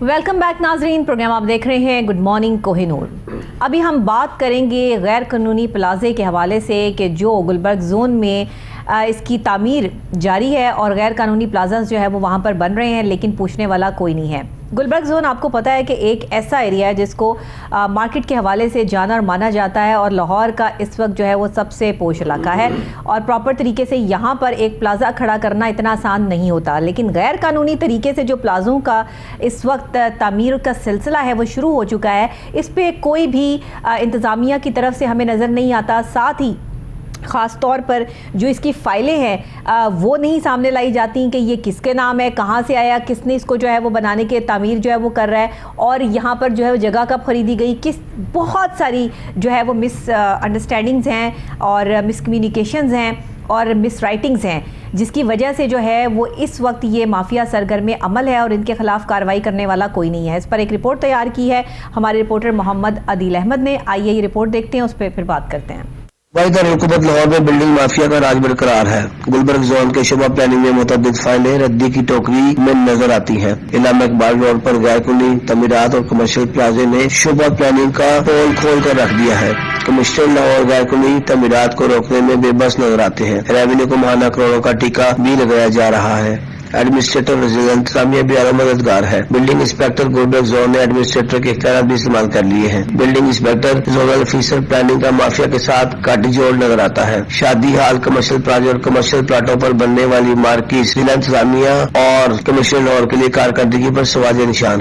Welcome back नाजरीन, programme आप देख रहे हैं गुड मॉर्निंग कोहिनूर। अभी हम बात करेंगे गैर कानूनी प्लाजे के हवाले से कि जो गुलबर्ग जोन में इसकी तामीर जारी है और गैर कानूनी प्लाजास जो है वो वहाँ पर बन रहे हैं, लेकिन पूछने वाला कोई नहीं है। गुलबर्ग जोन आपको पता है कि एक ऐसा एरिया है जिसको मार्केट के हवाले से जाना और माना जाता है और लाहौर का इस वक्त जो है वो सबसे पोश इलाका है और प्रॉपर तरीके से यहाँ पर एक प्लाजा खड़ा करना इतना आसान नहीं होता। लेकिन गैर कानूनी तरीके से जो प्लाजों का इस वक्त तामीर का सिलसिला है वो शुरू हो चुका है, इस पर कोई भी इंतज़ामिया की तरफ से हमें नज़र नहीं आता। साथ ही ख़ास तौर पर जो इसकी फ़ाइलें हैं वो नहीं सामने लाई जाती कि ये किसके नाम है, कहाँ से आया, किसने इसको जो है वो बनाने के तामीर जो है वो कर रहा है और यहाँ पर जो है वो जगह कब ख़रीदी गई, किस बहुत सारी जो है वो मिस अंडरस्टैंडिंग्स हैं और मिसकम्युनिकेशंस हैं और मिस राइटिंग्स हैं, जिसकी वजह से जो है वो इस वक्त ये माफिया सरगर्म अमल है और इनके खिलाफ कार्रवाई करने वाला कोई नहीं है। इस पर एक रिपोर्ट तैयार की है हमारे रिपोर्टर मोहम्मद अदील अहमद ने। आइए ये रिपोर्ट देखते हैं, उस पर फिर बात करते हैं। हुकूमत लाहौर में बिल्डिंग माफिया का राज बरकरार है। गुलबर्ग जोन के शुबा प्लानिंग में मुतअद्दिद फाइलें रद्दी की टोकरी में नजर आती हैं। इलामा इकबाल रोड पर गैर कानूनी तमीरात और कमर्शियल प्लाजे ने शुबा प्लानिंग का पोल खोल कर रख दिया है। कमिश्नर लाहौर गैर कानूनी तमीरात को रोकने में बेबस नजर आते हैं। रेवेन्यू को महाना करोड़ों का टीका भी लगाया जा रहा है। एडमिनिस्ट्रेटर इंतजामिया भी आला मददगार है। बिल्डिंग इंस्पेक्टर गुलबर्ग जोन ने एडमिनिस्ट्रेटर के इख्तियार भी इस्तेमाल कर लिए हैं। Building inspector zonal officer planning का माफिया के साथ काटी जोड़ नजर आता है। शादी हाल, कमर्शियल प्लाजा और कमर्शियल प्लाटों पर बनने वाली मार्किस जिला इंतजामिया और कमिश्नर लाहौर के लिए कारकर्दगी पर सवालिया निशान।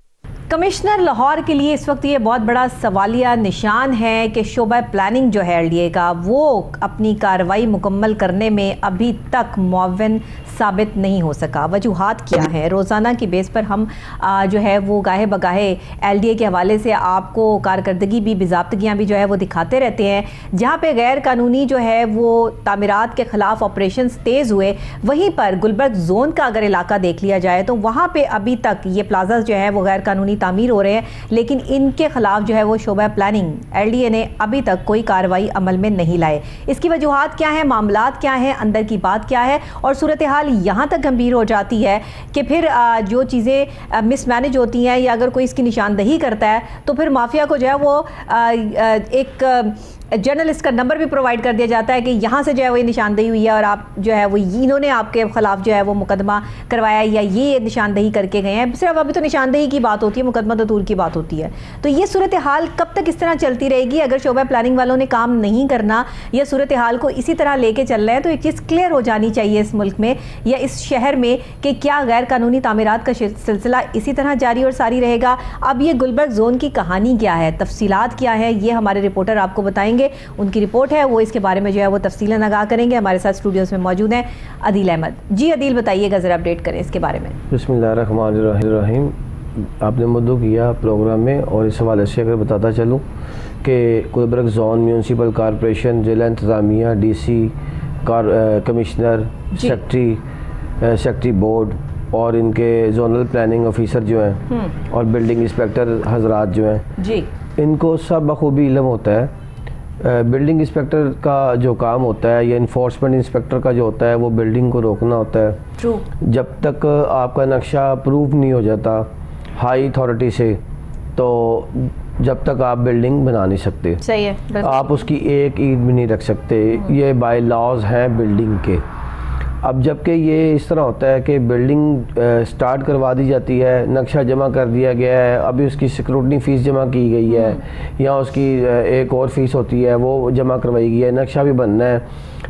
कमिश्नर लाहौर के लिए इस वक्त ये बहुत बड़ा सवालिया निशान है कि शोबा प्लानिंग जो है एलडीए का, वो अपनी कार्रवाई मुकम्मल करने में अभी तक मुअव्विन साबित नहीं हो सका। वजूहात क्या है? रोज़ाना की बेस पर हम जो है वो गाहे बगाहे एलडीए के हवाले से आपको कारकर्दगी भी, बाज़ाब्तगियाँ भी जो है वो दिखाते रहते हैं। जहाँ पे गैर कानूनी जो है वो तामीरात के ख़िलाफ़ ऑपरेशन तेज़ हुए, वहीं पर गुलबर्ग जोन का अगर इलाका देख लिया जाए तो वहाँ पर अभी तक ये प्लाजा जो है वो गैर कानूनी तामीर हो रहे हैं, लेकिन इनके खिलाफ जो है वो शोबा प्लानिंग एलडीए ने अभी तक कोई कार्रवाई अमल में नहीं लाए। इसकी वजूहात क्या है, मामलात क्या है, अंदर की बात क्या है और सूरत हाल यहाँ तक गंभीर हो जाती है कि फिर जो चीज़ें मिसमैनेज होती हैं या अगर कोई इसकी निशानदही करता है तो फिर माफिया को जो है वो एक जर्नलिस्ट का नंबर भी प्रोवाइड कर दिया जाता है कि यहाँ से जो है वो ये निशानदही हुई है और आप जो है वो इन्होंने आपके खिलाफ जो है वो मुकदमा करवाया या ये निशानदही करके गए हैं। सिर्फ अभी तो निशानदही की बात होती है, मुकदमा तो दूर की बात होती है। तो ये सूरत हाल कब तक इस तरह चलती रहेगी? अगर शोबा प्लानिंग वालों ने काम नहीं करना या सूरत हाल को इसी तरह लेके चल रहे हैं तो एक चीज़ क्लियर हो जानी चाहिए इस मुल्क में या इस शहर में कि क्या गैर कानूनी तामीरात का सिलसिला इसी तरह जारी और सारी रहेगा। अब ये गुलबर्ग जोन की कहानी क्या है, तफसीलात क्या है, ये हमारे रिपोर्टर आपको बताएंगे। उनकी रिपोर्ट है, वो इसके बारे में जो है वो तफसीलन आगाह करेंगे। हमारे साथ स्टूडियोज में मौजूद हैं अदील अहमद। जी अदील, बताइएगा ज़रा, अपडेट करें इसके बारे में। बिस्मिल्लाहिर्रहमानिर्रहीम। आपने मुद्दों किया प्रोग्राम में और इस हवाले से अगर बताता चलूँ कि गुलबर्ग जोन म्यूनसिपल कॉरपोरेशन, जिला इंतज़ामिया, डीसी, कमिश्नर, सेक्रेटरी बोर्ड और इनके जोनल प्लानिंग ऑफिसर जो हैं और बिल्डिंग इंस्पेक्टर हजरात जो हैं जी, इनको सब बखूबी इल्म होता है। बिल्डिंग इंस्पेक्टर का जो काम होता है या इन्फोर्समेंट इंस्पेक्टर का जो होता है वो बिल्डिंग को रोकना होता है। ट्रू। जब तक आपका नक्शा अप्रूव नहीं हो जाता हाई अथॉरिटी से तो जब तक आप बिल्डिंग बना नहीं सकते। सही है। आप उसकी एक ईंट भी नहीं रख सकते, ये बाय लॉज हैं बिल्डिंग के। अब जबकि ये इस तरह होता है कि बिल्डिंग स्टार्ट करवा दी जाती है, नक्शा जमा कर दिया गया है, अभी उसकी सिक्योरिटी फ़ीस जमा की गई है या उसकी एक और फ़ीस होती है वो जमा करवाई गई है, नक्शा भी बनना है,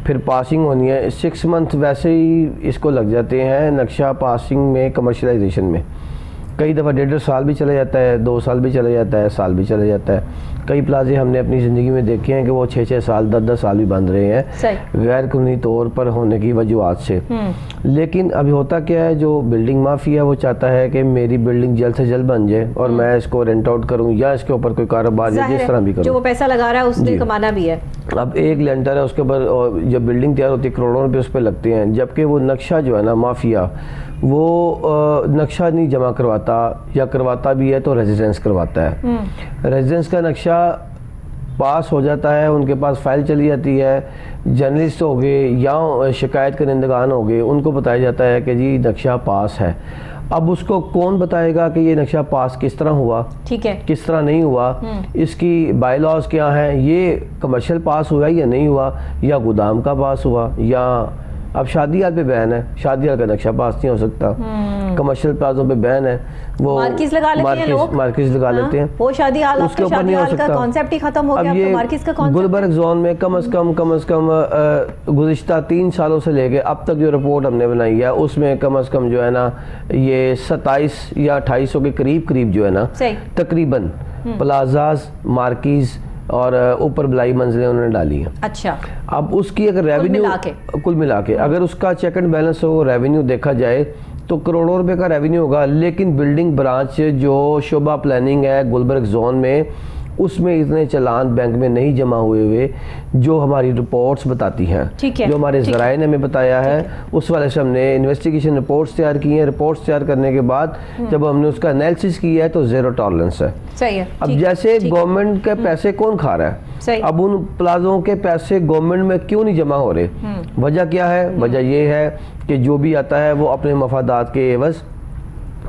फिर पासिंग होनी है। 6 मंथ वैसे ही इसको लग जाते हैं नक्शा पासिंग में, कमर्शलाइजेशन में। कई दफ़ा 1.5 साल भी चला जाता है, 2 साल भी चला जाता है, साल भी चला जाता है। कई प्लाजे हमने अपनी ज़िंदगी में देखे हैं कि वो 6-6 साल, 10-10 साल भी बन रहे हैं गैर कानूनी तौर पर होने की वजूहत से। लेकिन अभी होता क्या है, जो बिल्डिंग माफिया वो चाहता है कि मेरी बिल्डिंग जल्द से जल्द बन जाए और मैं इसको रेंट आउट करूँ या इसके ऊपर कोई कारोबार या जिस तरह भी करूँ, जो वो पैसा लगा रहा है उसने कमाना भी है। अब एक लेंटर है, उसके ऊपर जब बिल्डिंग तैयार होती है करोड़ों रुपये उस पर लगते हैं, जबकि वो नक्शा जो है ना माफिया वो नक्शा नहीं जमा करवाता या करवाता भी है तो रेजिडेंस करवाता है। रेजिडेंस का नक्शा पास हो जाता है, उनके पास फाइल चली जाती है, जर्नलिस्ट हो गए या शिकायत करंदगान हो गए, उनको बताया जाता है कि जी नक्शा पास है। अब उसको कौन बताएगा कि ये नक्शा पास किस तरह हुआ, ठीक है, किस तरह नहीं हुआ, इसकी बाय लॉज क्या है, ये कमर्शियल पास हुआ या नहीं हुआ, या गोदाम का पास हुआ, या अब शादी हाल पे बैन है, शादी हाल का नक्शा पास नहीं हो सकता, कमर्शियल प्लाजों पे बैन है, वो मार्किस लगा लेते हैं लोग, मार्किस लगा लेते हैं, वो शादी हाल उसके ऊपर नहीं हो सकता, कॉन्सेप्ट ही खत्म हो गया। अब ये मार्किस का कॉन्सेप्ट गुलबर्ग जोन में कम से कम गुज़िश्ता 3 सालों से लेके अब तक जो रिपोर्ट हमने बनाई है उसमें कम से कम जो है ना ये 27 या 2800 के करीब जो है ना तकरीबन प्लाजाज, मार्किस और ऊपर बलाई मंजिलें उन्होंने डाली हैं। अच्छा, अब उसकी अगर रेवेन्यू कुल मिला के अगर उसका चेक एंड बैलेंस हो, रेवेन्यू देखा जाए तो करोड़ों रुपए का रेवेन्यू होगा, लेकिन बिल्डिंग ब्रांच जो शोभा प्लानिंग है गुलबर्ग जोन में उसमें इतने चालान बैंक में नहीं जमा हुए जो हमारी रिपोर्ट्स बताती हैं, जो हमारे ज़राए ने हमें बताया है। उस वाले से हमने इन्वेस्टिगेशन रिपोर्ट्स तैयार की हैं। रिपोर्ट्स तैयार करने के बाद जब हमने उसका एनालिसिस किया है तो ज़ीरो टॉलरेंस है। सही है। अब जैसे गवर्नमेंट के पैसे कौन खा रहा है, अब उन प्लाजों के पैसे गवर्नमेंट में क्यों नहीं जमा हो रहे, वजह क्या है? वजह ये है कि जो भी आता है वो अपने मफादात के एवज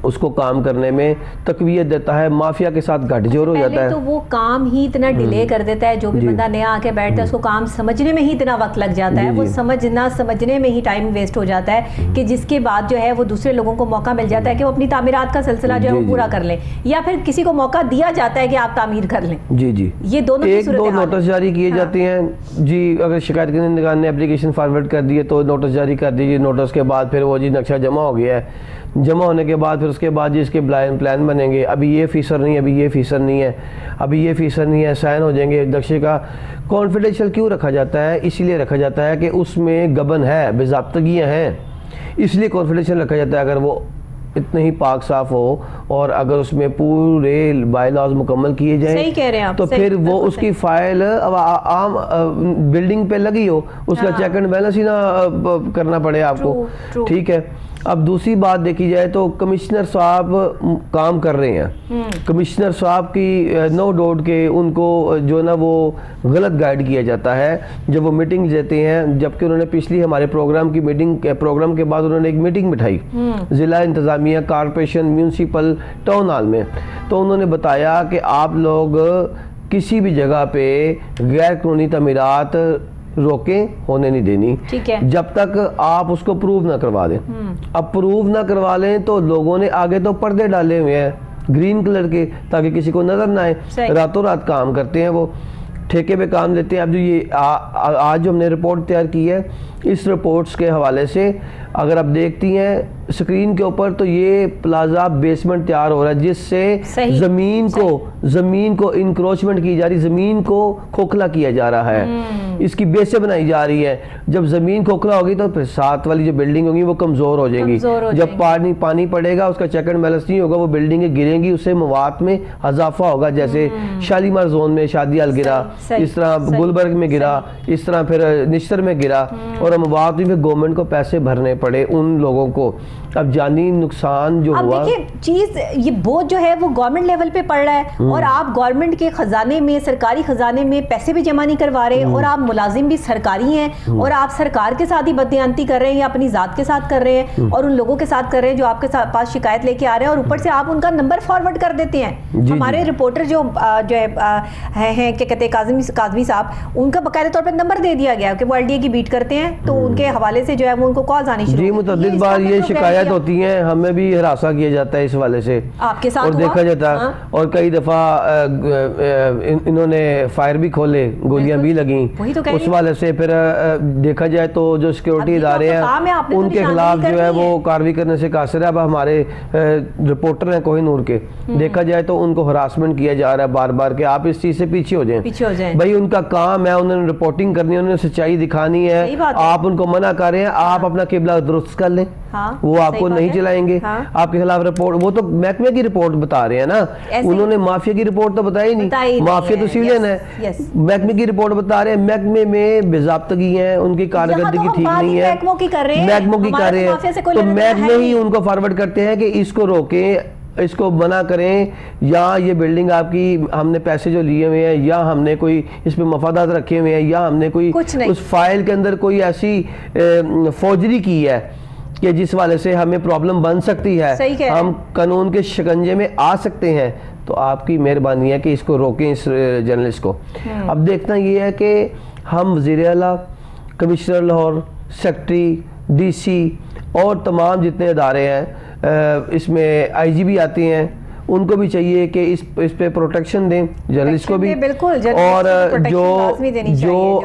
उसको काम करने में तकवीयत देता है, माफिया के साथ गठजोड़ हो जाता है। तो वो काम ही इतना डिले कर देता है, जो भी बंदा नया आके बैठता है उसको काम समझने में ही इतना वक्त लग जाता है, वो समझने में ही टाइम वेस्ट हो जाता है कि जिसके बाद जो है वो दूसरे लोगों को मौका मिल जाता है कि वो अपनी तामीरात का सिलसिला जो है वो पूरा कर लें, या फिर किसी को मौका दिया जाता है कि आप तामीर कर लें। जी ये दोनों एक दो नोटिस जारी किए जाते हैं जी। अगर शिकायत करने ने एप्लीकेशन फॉरवर्ड कर दी है तो नोटिस जारी कर दीजिए, नोटिस के बाद फिर वो जी नक्शा जमा हो गया है, जमा होने के बाद फिर उसके बाद जी इसके प्लान बनेंगे, अभी ये फीसद नहीं है, अभी ये फीसद नहीं है, अभी ये फीसद नहीं है, साइन हो जाएंगे। नक्शे का कॉन्फिडेंशियल क्यों रखा जाता है? इसलिए रखा जाता है कि उसमें गबन है, बेज़ाब्तगियाँ हैं, इसलिए कॉन्फिडेंशियल रखा जाता है। अगर वो इतने ही पाक साफ हो और अगर उसमें पूरे बाय लॉज मुकम्मल किए जाएं, सही कह रहे हैं आप, तो फिर वो उसकी फाइल अब आम बिल्डिंग पे लगी हो, उसका चेक एंड बैलेंस ही ना करना पड़े आपको। ठीक है। अब दूसरी बात देखी जाए तो कमिश्नर साहब काम कर रहे हैं, कमिश्नर साहब की नो डाउट के उनको जो ना वो गलत गाइड किया जाता है जब वो मीटिंग देते हैं, जबकि उन्होंने पिछली हमारे प्रोग्राम के बाद उन्होंने एक मीटिंग बिठाई जिला इंतजामिया कॉर्पोरेशन म्यूनसिपल टाउन हॉल में, तो उन्होंने बताया कि आप लोग किसी भी जगह पे गैर कानूनी तमीरात रोकें होने नहीं देनी, ठीक है, जब तक आप उसको प्रूव ना करवा दें। अब प्रूव ना करवा लें तो लोगों ने आगे तो पर्दे डाले हुए हैं ग्रीन कलर के ताकि किसी को नजर ना आए, रातों रात काम करते हैं, वो ठेके पे काम लेते हैं। अब जो ये आज जो हमने रिपोर्ट तैयार की है, इस रिपोर्ट्स के हवाले से अगर आप देखती हैं स्क्रीन के ऊपर तो ये प्लाजा बेसमेंट तैयार हो रहा है जिससे जमीन को इंक्रोचमेंट की जा रही, जमीन को खोखला किया जा रहा है, इसकी बेसें बनाई जा रही है। जब जमीन खोखला होगी तो फिर साथ वाली जो बिल्डिंग होगी वो कमजोर हो जाएंगी, जब पानी पड़ेगा उसका चेक एंड बैलेंस नहीं होगा, वो बिल्डिंगें गिरेंगी, उससे मवाद में इजाफा होगा। जैसे शालीमार जोन में शादी हाल गिरा, इस तरह गुलबर्ग में गिरा, इस तरह फिर निश्तर में गिरा, और मवाद में गवर्नमेंट को पैसे भरने पड़े उन लोगों को। अब जानी नुकसान जो हुआ, देखिए चीज ये बोझ जो है वो गवर्नमेंट लेवल पे पड़ रहा है, और आप गवर्नमेंट के खजाने में, सरकारी खजाने में पैसे भी जमा नहीं करवा रहे, और आप मुलाजिम भी सरकारी हैं, और आप सरकार के साथ ही बददियानती कर रहे हैं या अपनी जात के साथ कर रहे हैं, और उन लोगों के साथ कर रहे हैं जो आपके पास शिकायत लेके आ रहे हैं, और ऊपर से आप उनका नंबर फॉरवर्ड कर देते हैं। हमारे रिपोर्टर जो है क्या कहते हैं काजमी साहब, उनका बाकायदा तौर पर नंबर दे दिया गया कि वो LDA की बीट करते हैं, तो उनके हवाले से जो है वो उनको कॉल आनी शुरू। जी मुतअद्दिद बार ये शिकायत होती हैं, हमें भी हरासा किया जाता है इस वाले से, आपके साथ और देखा जाता है। और कई दफा इन्होंने फायर भी खोले, गोलियां भी लगी, उस वाले से फिर देखा जाए तो जो सिक्योरिटी इदारे हैं उनके खिलाफ जो है वो कार्रवाई करने से कासिर है। अब हमारे रिपोर्टर हैं कोहिनूर के, देखा जाए तो उनको हरासमेंट किया जा रहा है बार बार कि आप इस चीज से पीछे हो जाएं। भाई उनका काम है, उन्होंने रिपोर्टिंग करनी है, उन्होंने सच्चाई दिखानी है, आप उनको मना कर रहे हैं, आप अपना किबला दुरुस्त कर लें, वो आपको नहीं चलाएंगे। आपके खिलाफ रिपोर्ट, वो तो महकमे की रिपोर्ट बता रहे हैं ना, उन्होंने माफिया की रिपोर्ट तो बताई नहीं, माफिया तो सिविलियन है, महकमे की रिपोर्ट बता रहे हैं। महकमे में बेजाब्तगी है, उनकी कारकर्दगी ठीक नहीं है, महकमों की कर रहे हैं, तो महकमे ही उनको फॉरवर्ड करते हैं कि इसको रोके, इसको मना करें, या ये बिल्डिंग आपकी हमने पैसे जो लिए हुए हैं, या हमने कोई इसमें मफादात रखे हुए हैं, या हमने कोई उस फाइल के अंदर कोई ऐसी फौजरी की है कि जिस वाले से हमें प्रॉब्लम बन सकती है, हम कानून के शिकंजे में आ सकते हैं, तो आपकी मेहरबानी है कि इसको रोकें, इस जर्नलिस्ट को। अब देखना ये है कि हम वज़ीर आला, कमिश्नर लाहौर, सेक्रेटरी, डीसी और तमाम जितने इदारे हैं, इसमें आईजीबी आते हैं, उनको भी चाहिए कि इस पे प्रोटेक्शन दें, जर्नलिस्ट को भी, और जो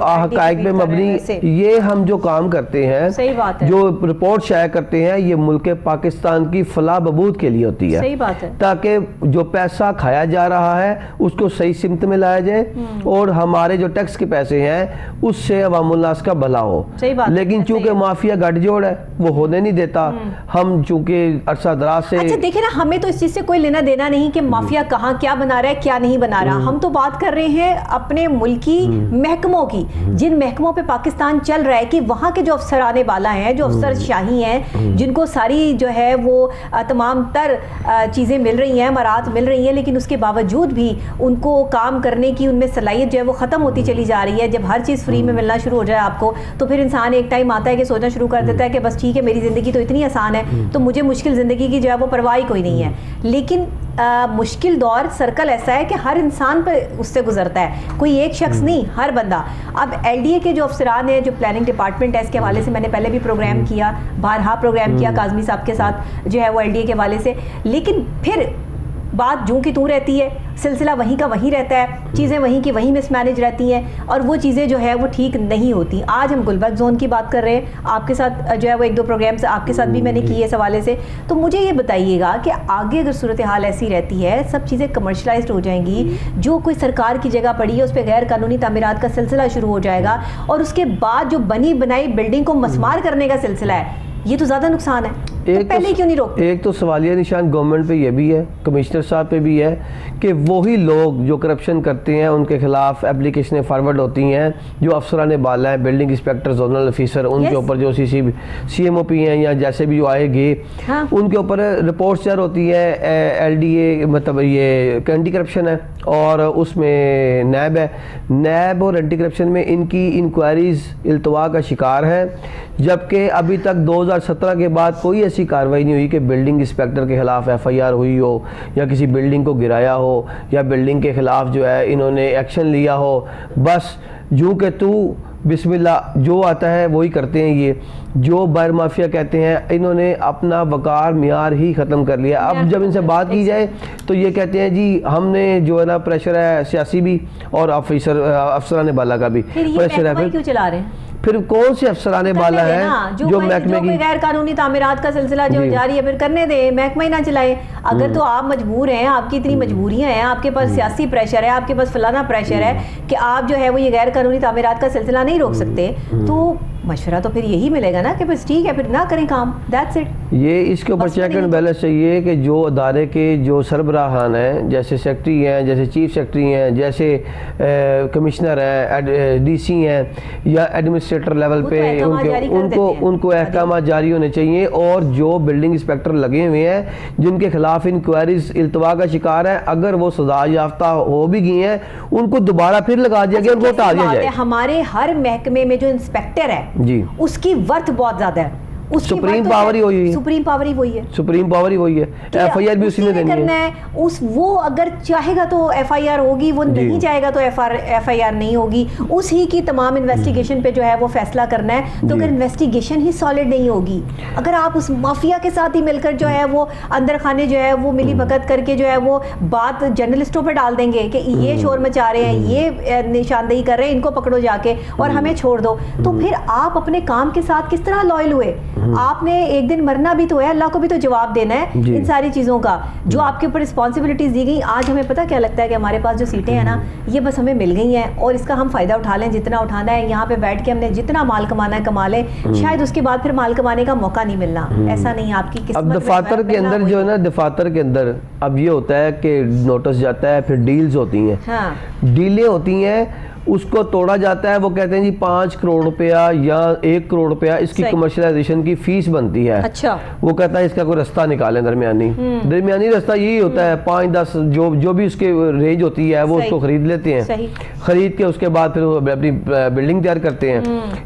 हक़ाइक़ पे मबनी ये हम जो काम करते हैं, सही बात है, जो रिपोर्ट शाया करते हैं, ये मुल्क पाकिस्तान की फलाह बहबूद के लिए होती है, सही बात है, ताकि जो पैसा खाया जा रहा है उसको सही सिमत में लाया जाए और हमारे जो टैक्स के पैसे हैं उससे अवामुन्नास का भला हो। लेकिन चूंकि माफिया गठजोड़ है, वो होने नहीं देता। हम चूंकि अरसा दराज से, अच्छा देखिए ना, हमें तो इस चीज से कोई लेना देना नहीं कि माफिया कहाँ क्या बना रहा है, क्या नहीं बना रहा। हम तो बात कर रहे हैं अपने मुल्की महकमों की, जिन महकमों पे पाकिस्तान चल रहा है, कि वहाँ के जो अफसराने वाला हैं, जो अफसर शाही हैं, जिनको सारी जो है वो तमाम तर चीज़ें मिल रही हैं, मरात मिल रही हैं, लेकिन उसके बावजूद भी उनको काम करने की उनमें सलाहियत जो है वो ख़त्म होती चली जा रही है। जब हर चीज़ फ्री में मिलना शुरू हो जाए आपको, तो फिर इंसान एक टाइम आता है कि सोचना शुरू कर देता है कि बस ठीक है, मेरी ज़िंदगी तो इतनी आसान है, तो मुझे मुश्किल ज़िंदगी की जो है वो परवाह ही कोई नहीं है। लेकिन मुश्किल दौर सर्कल ऐसा है कि हर इंसान पर उससे गुजरता है, कोई एक शख्स नहीं, हर बंदा। अब एलडीए के जो अफसरान हैं, जो प्लानिंग डिपार्टमेंट है, इसके हवाले से मैंने पहले भी प्रोग्राम किया, बारहा प्रोग्राम किया काज़मी साहब के साथ जो है वो एलडीए के हवाले से, लेकिन फिर बात जूं की तूं रहती है, सिलसिला वहीं का वहीं रहता है, चीज़ें वहीं की वहीं मिसमैनेज रहती हैं, और वो चीज़ें जो है वो ठीक नहीं होती। आज हम गुलबर्ग जोन की बात कर रहे हैं, आपके साथ जो है वो 1-2 प्रोग्राम्स आपके साथ भी मैंने किए इस हवाले से। तो मुझे ये बताइएगा कि आगे अगर सूरत हाल ऐसी रहती है, सब चीज़ें कमर्शलाइज्ड हो जाएंगी, जो कोई सरकार की जगह पड़ी है उस पर गैर कानूनी तामीरात का सिलसिला शुरू हो जाएगा, और उसके बाद जो बनी बनाई बिल्डिंग को मसमार करने का सिलसिला है, ये तो ज़्यादा नुकसान है। तो पहले क्यों नहीं रोकते? एक तो सवालिया निशान गवर्नमेंट पे ये भी है, कमिश्नर साहब पे भी है, कि वही लोग जो करप्शन करते हैं उनके खिलाफ एप्लीकेशनें फॉरवर्ड होती हैं, जो अफसरान बाला हैं, बिल्डिंग इंस्पेक्टर, जोनल ऑफिसर, उनके ऊपर जो CMOP हैं या जैसे भी जो आएंगे, उनके ऊपर रिपोर्ट शेयर होती है। LDA मतलब ये एंटी करप्शन है, और उसमें नैब है। नैब और एंटी करप्शन में इनकी इंक्वायरीज इल्तवा का शिकार है, जबकि अभी तक 2017 के बाद कोई ऐसी कार्रवाई नहीं हुई कि बिल्डिंग इंस्पेक्टर के खिलाफ FIR हुई हो, या किसी बिल्डिंग को गिराया हो, या बिल्डिंग के खिलाफ जो है इन्होंने एक्शन लिया हो। बस जूँ के तू बिस्मिल्लाह जो आता है वही करते हैं। ये जो बायर माफिया कहते हैं, इन्होंने अपना वकार मियार ही ख़त्म कर लिया। अब जब इनसे बात की जाए तो ये कहते हैं जी हमने जो है ना प्रेशर है सियासी भी और अफसरान बाला का भी प्रेशर है। क्यों चला रहे हैं? फिर कौन से अफसराने वाला है जो महकमे की गैर कानूनी तामीरात का सिलसिला जो जारी है, फिर करने दे, महकमा ही ना चलाए। अगर तो आप मजबूर हैं, आपकी इतनी मजबूरियां हैं, आपके पास सियासी प्रेशर है, आपके पास फलाना प्रेशर है कि आप जो है वो ये गैर कानूनी तामीरात का सिलसिला नहीं रोक सकते, तो मशवरा तो फिर यही मिलेगा ना कि बस ठीक है फिर ना करें काम, दैट्स इट। ये इसके ऊपर चेक एंड बैलेंस चाहिए कि जो अदारे के जो सरबराहान हैं, जैसे सेक्रेटरी हैं, जैसे चीफ सेक्रेटरी हैं, जैसे कमिश्नर हैं, DC हैं, या एडमिनिस्ट्रेटर लेवल पे उनको अहकाम जारी होने चाहिए। और जो बिल्डिंग इंस्पेक्टर लगे हुए हैं जिनके खिलाफ इंक्वायरीज इल्तवा का शिकार है, अगर वो सजा याफ्ता हो भी गई हैं, उनको दोबारा फिर लगा दिया गया, उनको हटा दिया जाए। हमारे हर महकमे में जो इंस्पेक्टर है जी, उसकी वर्थ बहुत ज्यादा है, सुप्रीम पावर ही वही है, सुप्रीम पावर ही वही है, सुप्रीम पावर ही वही है। FIR भी उसी ने देनी है। वो अगर चाहेगा तो FIR होगी, वो नहीं चाहेगा तो FIR नहीं होगी। उसी की तमाम इन्वेस्टिगेशन पे जो है वो फैसला करना है। तो अगर इन्वेस्टिगेशन ही सॉलिड नहीं होगी, अगर आप उस माफिया के साथ ही मिलकर जो है वो अंदर खाने जो है वो मिली भगत करके जो है वो बात जर्नलिस्टों पे डाल देंगे कि ये शोर मचा रहे हैं, ये निशानदेही कर रहे हैं, इनको पकड़ो जाके और हमें छोड़ दो, तो फिर आप अपने काम के साथ किस तरह लॉयल हुए? आपने एक दिन मरना भी तो है, अल्लाह को भी तो जवाब देना है इन सारी चीज़ों का, जो आपके ऊपर रिस्पॉन्सिबिलिटीज दी गई। आज हमें पता क्या लगता है कि हमारे पास जो सीटें हैं ना, ये बस हमें मिल गई हैं और इसका हम फ़ायदा उठा लें, जितना उठाना है, यहाँ पे बैठ के हमने जितना माल कमाना है कमा लें, शायद उसके बाद फिर माल कमाने का मौका नहीं मिलना। ऐसा नहीं, आपकी किस्मत। अब दफातर के अंदर जो है ना, दफातर के अंदर अब ये होता है कि नोटिस जाता है, फिर डील्स होती हैं, डीलें होती हैं, उसको तोड़ा जाता है। वो कहते हैं जी 5 करोड़ रुपया या 1 करोड़ रुपया इसकी सही। कमर्शलाइजेशन की फीस बनती है। अच्छा। वो कहता है इसका कोई रास्ता निकालें दरमियानी रास्ता यही होता है 5-10 जो भी उसके रेंज होती है वो सही। उसको खरीद लेते हैं। सही। खरीद के उसके बाद फिर वो अपनी बिल्डिंग तैयार करते हैं।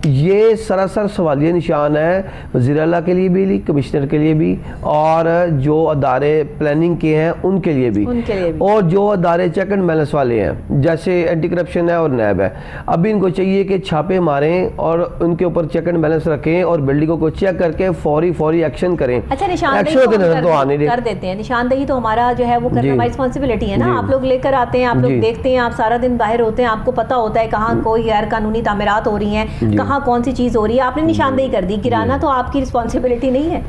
ये सरासर सवालिया निशान है वज़ीर आला के लिए भी, कमिश्नर के लिए भी, और जो अदारे प्लानिंग के हैं उनके लिए भी, और जो अदारे चेक एंड बैलेंस वाले हैं जैसे एंटी करप्शन है और नैब है। अभी इनको चाहिए कि छापे मारें और उनके ऊपर चेक एंड बैलेंस रखें और बिल्डिंगों को चेक करके फौरी एक्शन करें। अच्छा, निशानदेही एक्शन के नजर तो आने कर देते हैं। निशानदेही तो हमारा जो है वो करना हमारी रिस्पॉन्सिबिलिटी है ना। आप लोग लेकर आते हैं, आप लोग देखते हैं, आप सारा दिन बाहर होते हैं, आपको पता होता है कहाँ कोई गैर कानूनी तामीरात हो रही हैं, कहाँ कौन सी चीज हो रही है। आपने निशानदेही कर दी, गिराना तो आपकी रिस्पॉन्सिबिलिटी नहीं है,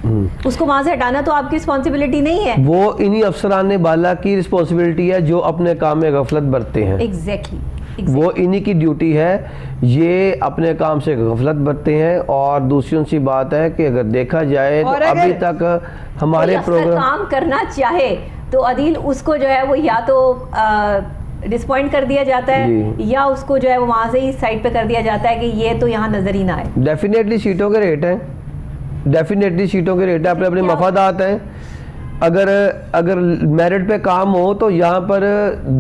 उसको वहां से हटाना तो आपकी रिस्पॉन्सिबिलिटी नहीं है। वो इन्हीं अफसरान बाला की रिस्पॉन्सिबिलिटी है जो अपने काम में गफलत बरतते हैं। एग्जैक्टली। वो इन्हीं की ड्यूटी है, ये अपने काम से गफलत बरतते हैं। और दूसरी उनसी बात है कि अगर देखा जाए तो अभी तक हमारे प्रोग्राम काम करना चाहे तो अदील उसको जो है वो या तो डिसपॉइंट कर दिया जाता है या उसको जो है वो वहां से ही साइड पे कर दिया जाता है कि ये तो यहाँ नजर ही ना आए। डेफिनेटली सीटों के रेट हैं, डेफिनेटली सीटों के रेट है, अपने अपने मफादात हैं। अगर मेरिट पे काम हो तो यहाँ पर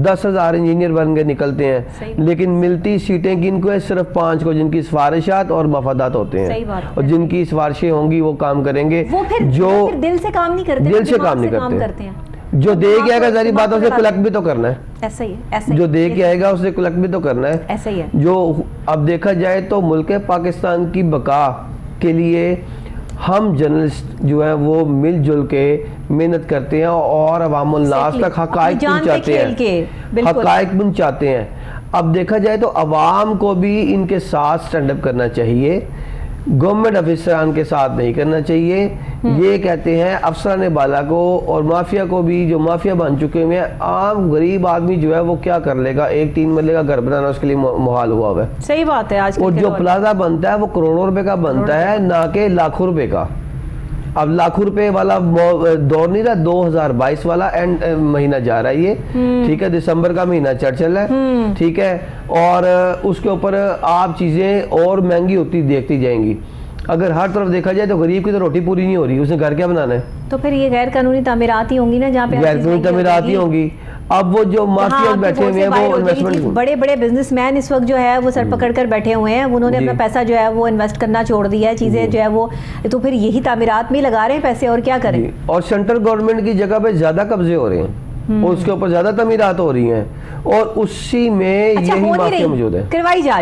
10,000 इंजीनियर बन के निकलते हैं, लेकिन मिलती सीटें किनको है? सिर्फ 5 को, जिनकी सिफारिशात और मफादात होते हैं। और जिनकी सिफारिशें होंगी वो काम करेंगे। वो फिर दिल से काम नहीं करते, दिल से काम नहीं करते हैं। जो दे के आएगा सारी बात उसे कलेक्ट भी तो करना है। ऐसा ही है, जो दे के आएगा उसे कलेक्ट भी तो करना है। ऐसा ही है। जो अब देखा जाए तो मुल्क पाकिस्तान की बका के लिए हम जर्नलिस्ट जो है वो मिलजुल के मेहनत करते हैं और अवामुल नास तक हकायक पहुंचाते हैं, हकायक पहुंचाते हैं। अब देखा जाए तो अवाम को भी इनके साथ स्टैंड अप करना चाहिए, गवर्नमेंट अफसरान के साथ नहीं करना चाहिए। ये कहते हैं अफसरान बाला को और माफिया को भी, जो माफिया बन चुके हुए हैं। आम गरीब आदमी जो है वो क्या कर लेगा? 1-3 मरले का घर बनाना उसके लिए मुहाल हुआ हुआ है। सही बात है। आज और जो प्लाजा बनता है वो करोड़ों रुपए का बनता है, ना कि लाखों रुपए का। अब लाखों रुपए वाला दौर नहीं रहा, 2022 वाला एंड महीना जा रहा है ये, ठीक है, दिसंबर का महीना चल है, ठीक है। और उसके ऊपर आप चीजें और महंगी होती देखती जाएंगी। अगर हर तरफ देखा जाए तो गरीब की तो रोटी पूरी नहीं हो रही, उसने घर क्या बनाना है? तो फिर ये गैर कानूनी तामीरात ही होंगी ना, जहाँ पे गैर कानूनी तामीरात ही होंगी। अब वो जो माफिया बैठे हुए हैं वो इन्वेस्टमेंट, बड़े बिजनेसमैन इस वक्त जो है वो सर पकड़ कर बैठे हुए हैं, उन्होंने अपना पैसा जो है वो इन्वेस्ट करना छोड़ दिया है, चीजें जो है वो, तो फिर यही तामीरात में लगा रहे हैं पैसे, और क्या करें? और सेंट्रल गवर्नमेंट की जगह पे ज्यादा कब्जे हो रहे हैं और उसके ऊपर ज्यादा तामीरात हो रही हैं, और उसी में यही माफिया मौजूद है, करवाई जा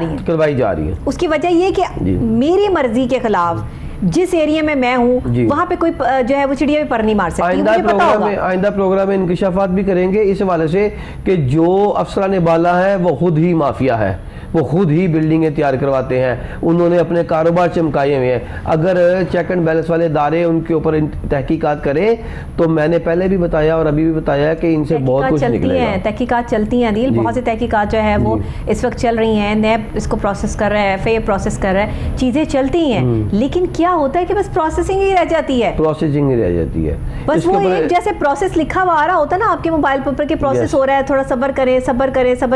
रही है। उसकी वजह ये कि मेरी मर्जी के खिलाफ जिस एरिया में मैं हूँ वहाँ पे कोई जो है वो चिड़िया भी पर नहीं मार सकती। आइंदा प्रोग्राम में इंकशाफात भी करेंगे इस हवाले से कि जो अफसरान बाला है वो खुद ही माफिया है, वो खुद ही बिल्डिंगें तैयार करवाते हैं, उन्होंने अपने कारोबार चमकाए हुए हैं। अगर चेक एंड बैलेंस वाले इदारे उनके ऊपर तहकीकात करें तो मैंने पहले भी बताया और अभी भी बताया कि इनसे बहुत कुछ निकलेगा। तहकीकात चलती हैं अदील, बहुत सी तहकीकात जो है वो इस वक्त चल रही हैं, नैब इसको प्रोसेस कर रहा है, FIA प्रोसेस कर रहा है, चीजें चलती हैं, लेकिन क्या होता है कि बस प्रोसेसिंग ही रह जाती है, बस वो एक जैसे प्रोसेस लिखा हुआ आ रहा होता है ना आपके मोबाइल पर कि प्रोसेस हो रहा है, थोड़ा सब्र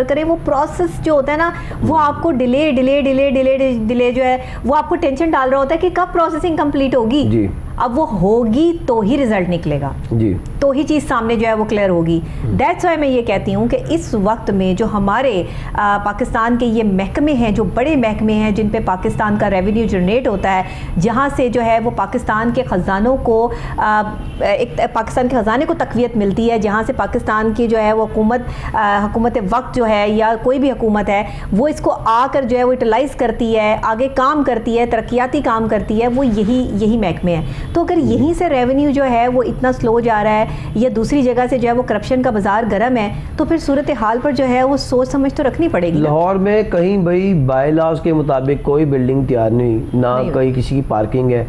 करें, वो प्रोसेस जो होता है ना वो आपको डिले जो है वो आपको टेंशन डाल रहा होता है कि कब प्रोसेसिंग कंप्लीट होगी। अब वो होगी तो ही रिजल्ट निकलेगा जी, तो ही चीज सामने जो है वो क्लियर होगी। दैट्स व्हाई मैं ये कहती हूँ कि इस वक्त में जो हमारे पाकिस्तान के ये महकमे हैं, जो बड़े महकमे हैं जिन पे पाकिस्तान का रेवेन्यू जनरेट होता है, जहाँ से जो है वो पाकिस्तान के ख़जानों को पाकिस्तान के ख़जाने को तक़वियत मिलती है, जहाँ से पाकिस्तान की जो है वो हुकूमत वक्त जो है या कोई भी हुकूमत है वो इसको आकर जो है वो यूटिलाइज़ करती है, आगे काम करती है, तरक्याती काम करती है, वो यही महकमे हैं। तो अगर यहीं से रेवेन्यू जो है वो इतना स्लो जा रहा है या दूसरी जगह से जो है वो करप्शन का बाजार गर्म है, तो फिर सूरत हाल पर जो है वो सोच समझ तो रखनी पड़ेगी। लाहौर में कहीं भाई बाय लॉज के मुताबिक कोई बिल्डिंग तैयार नहीं, ना कहीं किसी की पार्किंग है,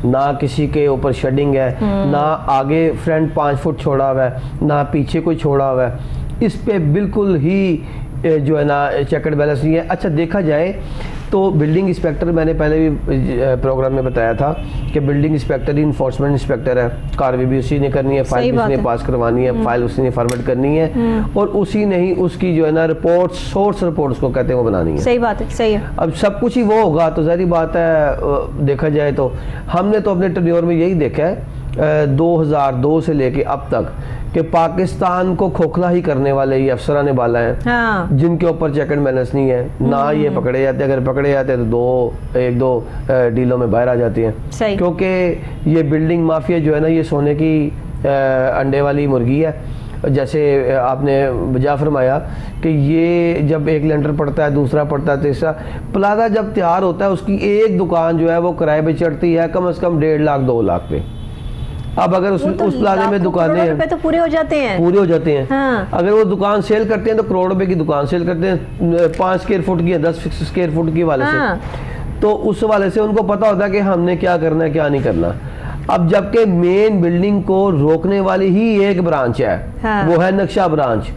ना किसी के ऊपर शेडिंग है, ना आगे फ्रंट 5 फुट छोड़ा हुआ है, ना पीछे कोई छोड़ा हुआ है। इस पे बिल्कुल ही जो है ना चेक एंड बैलेंस नहीं है। अच्छा देखा जाए तो बिल्डिंग इंस्पेक्टर, मैंने पहले भी प्रोग्राम में बताया था कि बिल्डिंग इंस्पेक्टर ही इन्फोर्समेंट इंस्पेक्टर है, कार्रवाई भी उसी ने करनी है, फाइल भी उसने पास करवानी है, फाइल उसी ने फॉर्मेट करनी है और उसी ने ही उसकी जो है ना रिपोर्ट, सोर्स रिपोर्ट्स को कहते हैं, वो बनानी है। सही बात है, सही है। अब सब कुछ ही वो होगा तो जाहिर बात है, देखा जाए तो हमने तो अपने टेन्योर में यही देखा है 2002 से लेके अब तक कि पाकिस्तान को खोखला ही करने वाले ये अफसरान बाला हैं, हाँ। जिनके ऊपर चेक एंड बैलेंस नहीं है ना, ये पकड़े जाते हैं, अगर पकड़े जाते हैं तो एक दो डीलों में बाहर आ जाती हैं, क्योंकि ये बिल्डिंग माफिया जो है ना, ये सोने की अंडे वाली मुर्गी है। जैसे आपने बजा फरमाया कि ये जब एक लेंटर पड़ता है, दूसरा पड़ता है, तीसरा, प्लाजा जब तैयार होता है उसकी एक दुकान जो है वो किराए पे चढ़ती है कम से कम 1.5 लाख 2 लाख पे। अब अगर उस प्लाजे में दुकानें हैं तो पूरे हो जाते हैं, हाँ। अगर वो दुकान सेल करते हैं तो करोड़ रुपए की दुकान सेल करते हैं, 5 स्क्वायर फुट की, 10 स्क्वायर फुट की वाले हाँ। से, तो उस वाले से उनको पता होता है कि हमने क्या करना है क्या नहीं करना। अब जबकि मेन बिल्डिंग को रोकने वाली ही एक ब्रांच है, हाँ। वो है नक्शा ब्रांच,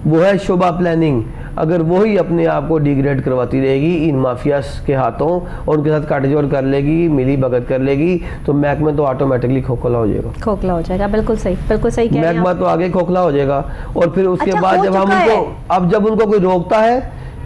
वो है शोभा प्लानिंग। अगर वही अपने आप को डिग्रेड करवाती रहेगी इन माफियास के हाथों और उनके साथ काटजोड़ कर लेगी, मिली भगत कर लेगी, तो महकमा तो ऑटोमेटिकली खोखला हो जाएगा, खोखला हो जाएगा। बिल्कुल सही कह रहे हैं महकमा तो आगे खोखला हो जाएगा। और फिर उसके बाद जब हम उनको, अब जब उनको कोई रोकता है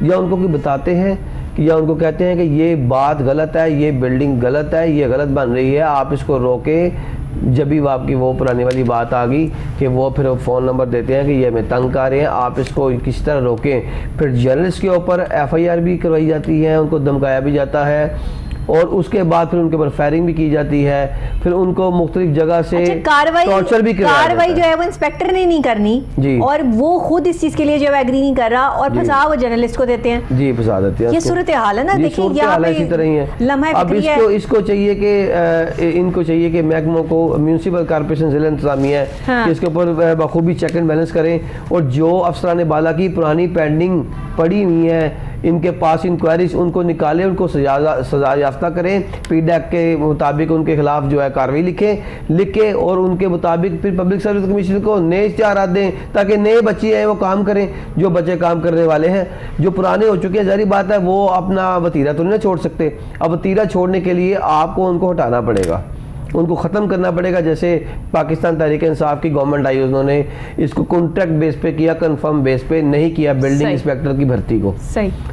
या उनको कोई बताते हैं या उनको कहते हैं कि ये बात गलत है, ये बिल्डिंग गलत है, ये गलत बन रही है, आप इसको रोके, जब भी आपकी वो पुरानी वाली बात आ गई कि वो फिर फ़ोन नंबर देते हैं कि ये हमें तंग कर रहे हैं, आप इसको किस तरह रोकें। फिर जर्नलिस्ट के ऊपर FIR भी करवाई जाती है, उनको धमकाया भी जाता है और उसके बाद फिर उनके ऊपर फायरिंग भी की जाती है, फिर उनको मुख्तलिफ जगह से टॉर्चर भी कार्रवाई जो है वो इंस्पेक्टर ने नहीं करनी जी, और वो खुद इस चीज के लिए जो है एग्री नहीं कर रहा और फंसा वो जर्नलिस्ट को देते हैं जी, फंसा देते हैं। ये सूरत हाल है ना, देखिए यहाँ पे इसी तरह ही है। अब इसको चाहिए कि इनको चाहिए कि महकमों को, म्यूनसिपल कॉर्पोरेशन जिला इंतजामिया है, इसके ऊपर बखूबी चेक एंड बैलेंस करें और जो अफसरान बाला की पुरानी पेंडिंग पड़ी हुई है, इनके पास इंक्वायरीज, उनको निकालें, उनको सजा याफ्ता करें, PDAC के मुताबिक उनके खिलाफ जो है कार्रवाई लिख के और उनके मुताबिक फिर पब्लिक सर्विस कमीशन को नए इख्तियारात दें ताकि नए बच्चे हैं वो काम करें। जो बच्चे काम करने वाले हैं, जो पुराने हो चुके हैं, जारी बात है वो अपना वतीरा तो नहीं छोड़ सकते। अब वतीरा छोड़ने के लिए आपको उनको हटाना पड़ेगा, उनको ख़त्म करना पड़ेगा। जैसे पाकिस्तान तहरीक इंसाफ की गवर्नमेंट आई, उन्होंने इसको कॉन्ट्रैक्ट बेस पे किया, कंफर्म बेस पे नहीं किया बिल्डिंग इंस्पेक्टर की भर्ती को।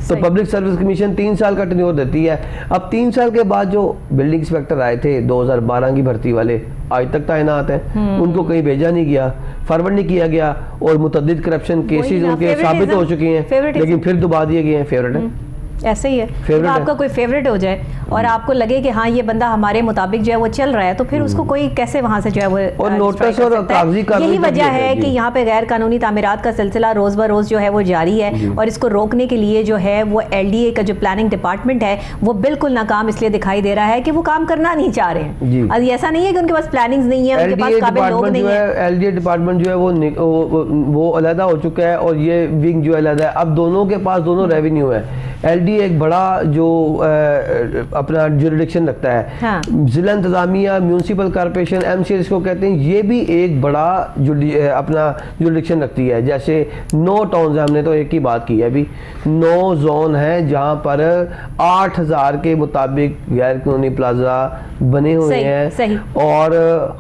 तो पब्लिक सर्विस कमीशन 3 साल का टेन्योर देती है। अब 3 साल के बाद जो बिल्डिंग इंस्पेक्टर आए थे 2012 की भर्ती वाले, आज तक तैनात हैं, उनको कहीं भेजा नहीं गया, फॉरवर्ड नहीं किया गया और मुतअद्दिद करप्शन केसेस उनके साबित हो चुके हैं, लेकिन फिर दोबारा दिए गए हैं। फेवरेट है, ऐसे ही है। तो आपका कोई फेवरेट हो जाए और आपको लगे कि हाँ ये बंदा हमारे मुताबिक जो है वो चल रहा है, तो फिर उसको कोई कैसे वहां से जो है वो और नोटिस और कागजी कार्रवाई। यही वजह है कि यहाँ पे गैर कानूनी तामीरात का सिलसिला रोज ब रोज जो है वो जारी है और इसको रोकने के लिए जो है वो LDA का जो प्लानिंग डिपार्टमेंट है वो बिल्कुल नाकाम इसलिए दिखाई दे रहा है कि वो काम करना नहीं चाह रहे हैं। और ऐसा नहीं है कि उनके पास प्लानिंग नहीं है, उनके पास काबिल लोग नहीं है। LDA डिपार्टमेंट जो है वो अलहदा हो चुका है और ये विंग जो अलहदा है। अब दोनों के पास दोनों रेवेन्यू है। LDA एक बड़ा जो अपना जुरिडिक्शन रखता है, हाँ। जिला इंतजामिया, म्यूनसिपल कॉर्पोरेशन, MCA इसको कहते हैं, ये भी एक बड़ा अपना जुरिडिक्शन रखती है। जैसे 9 टाउन है, हमने तो एक ही बात की है अभी, 9 जोन है जहाँ पर 8000 के मुताबिक गैर कानूनी प्लाजा बने हुए हैं और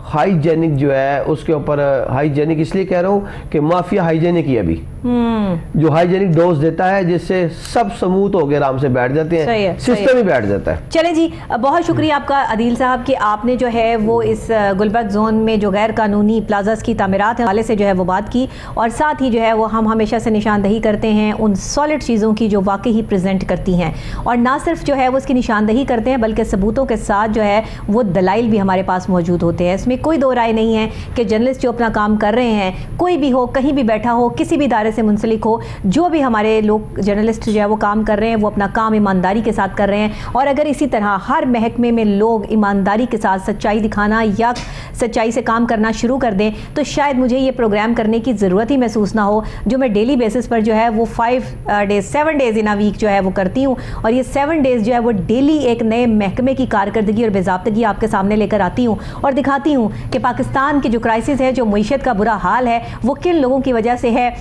हाइजेनिक जो है उसके ऊपर, हाइजेनिक इसलिए कह रहा हूँ कि माफिया हाइजेनिक ही अभी जो हाइजेनिक डोज देता है जिससे सब समूथ हो गए, आराम से बैठ जाते हैं, सिस्टम ही बैठ जाता है। चले जी, बहुत शुक्रिया आपका अदील साहब कि आपने जो है वो इस गुलबर्ग जोन में जो गैर कानूनी प्लाजास की तामीरात हवाले से जो है वो बात की और साथ ही जो है वो हम हमेशा से निशानदही करते हैं उन सॉलिड चीज़ों की जो वाकई ही प्रेजेंट करती हैं और ना सिर्फ जो है वो उसकी निशानदही करते हैं बल्कि सबूतों के साथ जो है वो दलाइल भी हमारे पास मौजूद होते हैं। इसमें कोई दो राय नहीं है कि जर्नलिस्ट जो अपना काम कर रहे हैं, कोई भी हो, कहीं भी बैठा हो, किसी भी इदारे से मुंसलिक हो, जो भी हमारे लोग जर्नलिस्ट जो है वो काम कर रहे हैं वो अपना काम ईमानदारी के साथ कर रहे हैं। और अगर इसी तरह हर महकमे में लोग ईमानदारी के साथ सच्चाई दिखाना या सच्चाई से काम करना शुरू कर दें तो शायद मुझे ये प्रोग्राम करने की ज़रूरत ही महसूस ना हो, जो मैं डेली बेसिस पर जो है वो 7 डेज़ इन अ वीक जो है वो करती हूँ। और ये 7 डेज़ जो है वो डेली एक नए महकमे की कारकर्दगी और बेज़ाब्तगी आपके सामने लेकर आती हूँ और दिखाती हूँ कि पाकिस्तान की जो क्राइसिस है, जो मईशत का बुरा हाल है, वो किन लोगों की वजह से है।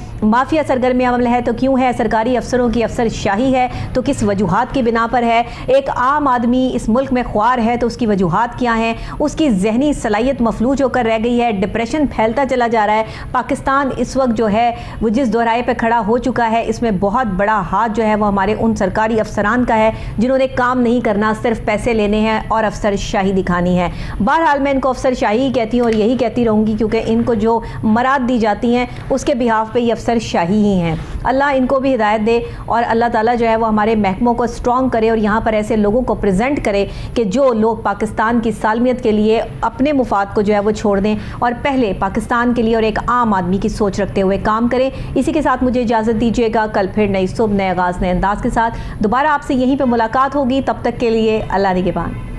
माफिया सरगर्म अमल है तो क्यों है, सरकारी अफसरों की अफसरशाही है तो किस वजूहात की बिना पर है, एक आम आदमी इस मुल्क में ख्वार है तो उसकी वजूहात क्या हैं, उसकी जहनी सलाहियत मफलूज होकर रह गई है, डिप्रेशन फैलता चला जा रहा है। पाकिस्तान इस वक्त जो है वो जिस दोराहे पे खड़ा हो चुका है, इसमें बहुत बड़ा हाथ जो है वो हमारे उन सरकारी अफसरान का है जिन्होंने काम नहीं करना, सिर्फ पैसे लेने हैं और अफसरशाही दिखानी है। बहरहाल मैं इनको अफसरशाही ही कहती हूँ और यही कहती रहूँगी क्योंकि इनको जो मराद दी जाती हैं उसके बिहाफ पे ये अफसरशाही ही हैं। अल्लाह इनको भी हिदायत दे और अल्लाह ताला जो है वो हमारे महकमों को स्ट्रॉन्ग करे और यहाँ पर ऐसे लोगों को प्रेजेंट करे कि जो लोग पाकिस्तान की सालमियत के लिए अपने मुफाद को जो है वो छोड़ दें और पहले पाकिस्तान के लिए और एक आम आदमी की सोच रखते हुए काम करें। इसी के साथ मुझे इजाज़त दीजिएगा, कल फिर नई सुबह नए आगाज़ नए अंदाज के साथ दोबारा आपसे यहीं पर मुलाकात होगी। तब तक के लिए अल्लाह निगहबान।